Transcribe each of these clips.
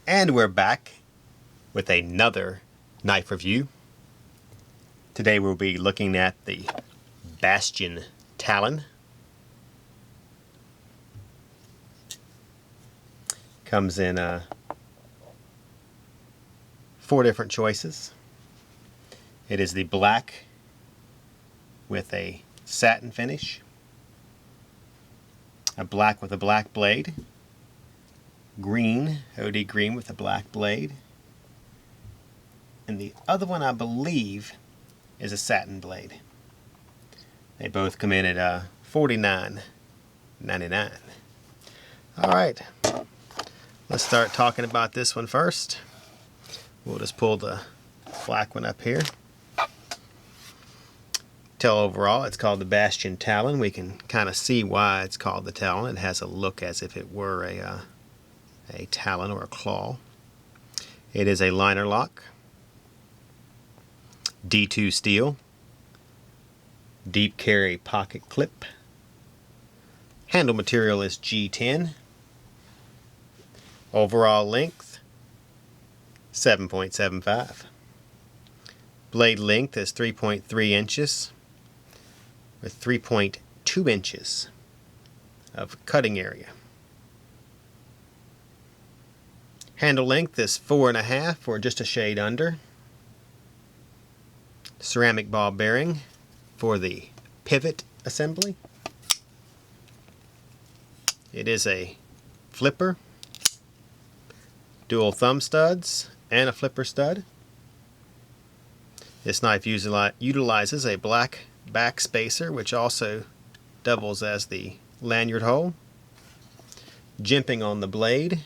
And we're back with another knife review. Today we'll be looking at the Bastion Talon. Comes in 4 different choices. It is the black with a satin finish, a black with a black blade, green, OD green with a black blade, and the other one I believe is a satin blade. They both come in at $49.99. Alright, let's start talking about this one first. We'll just pull the black one up here. Tell overall it's called the Bastion Talon. We can kind of see why it's called the Talon. It has a look as if it were a talon or a claw. It is a liner lock, D2 steel, deep carry pocket clip. Handle material is G10. Overall length 7.75. Blade length is 3.3 inches with 3.2 inches of cutting area. Handle length is 4.5 or just a shade under. Ceramic ball bearing for the pivot assembly. It is a flipper, dual thumb studs, and a flipper stud. This knife utilizes a black back spacer, which also doubles as the lanyard hole. Jimping on the blade,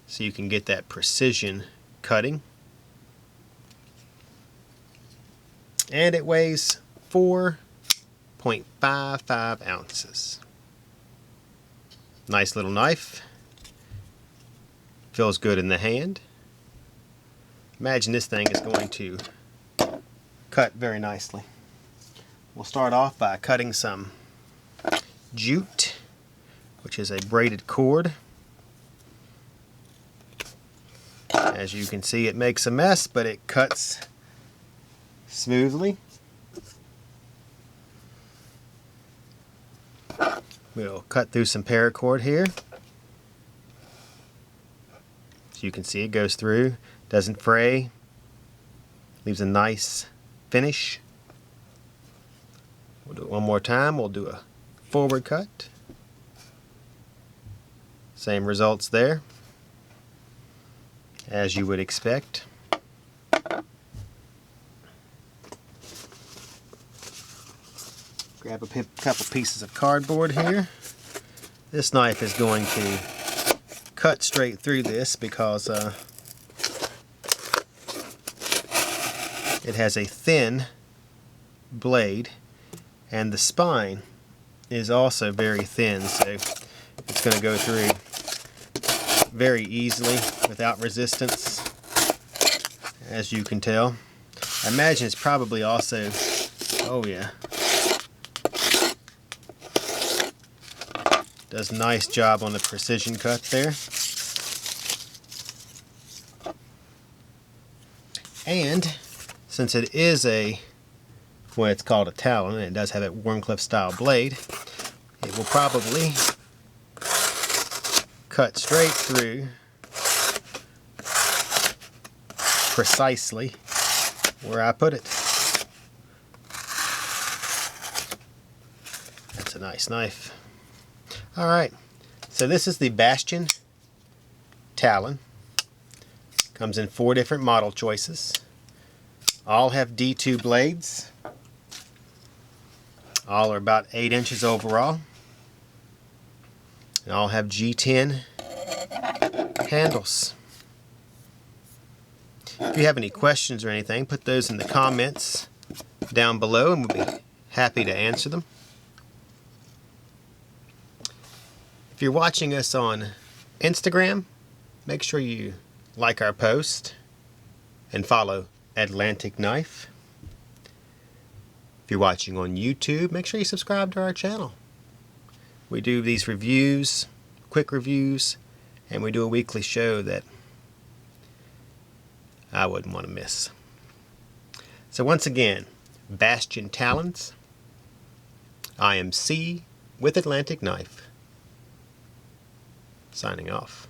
so you can get that precision cutting. And it weighs 4.55 ounces. Nice little knife. Feels good in the hand. Imagine this thing is going to cut very nicely. We'll start off by cutting some jute, which is a braided cord. As you can see, it makes a mess, but it cuts smoothly. We'll cut through some paracord here. So you can see it goes through, doesn't fray, leaves a nice finish. We'll do it one more time. We'll do a forward cut. Same results there, as you would expect. Grab a couple pieces of cardboard here. This knife is going to cut straight through this because it has a thin blade and the spine is also very thin, so it's going to go through very easily without resistance, as you can tell. I imagine it's probably also, oh yeah, does a nice job on the precision cut there. And since it is well, it's called a Talon, and it does have a Wharncliffe style blade, it will probably cut straight through precisely where I put it. That's a nice knife. Alright, so this is the Bastion Talon. Comes in 4 different model choices. All have D2 blades. All are about 8 inches overall. And all have G10 handles. If you have any questions or anything, put those in the comments down below and we'll be happy to answer them. If you're watching us on Instagram, make sure you like our post and follow Atlantic Knife. If you're watching on YouTube, make sure you subscribe to our channel. We do these reviews, quick reviews, and we do a weekly show that I wouldn't want to miss. So once again, Bastion Talons. I am C with Atlantic Knife. Signing off.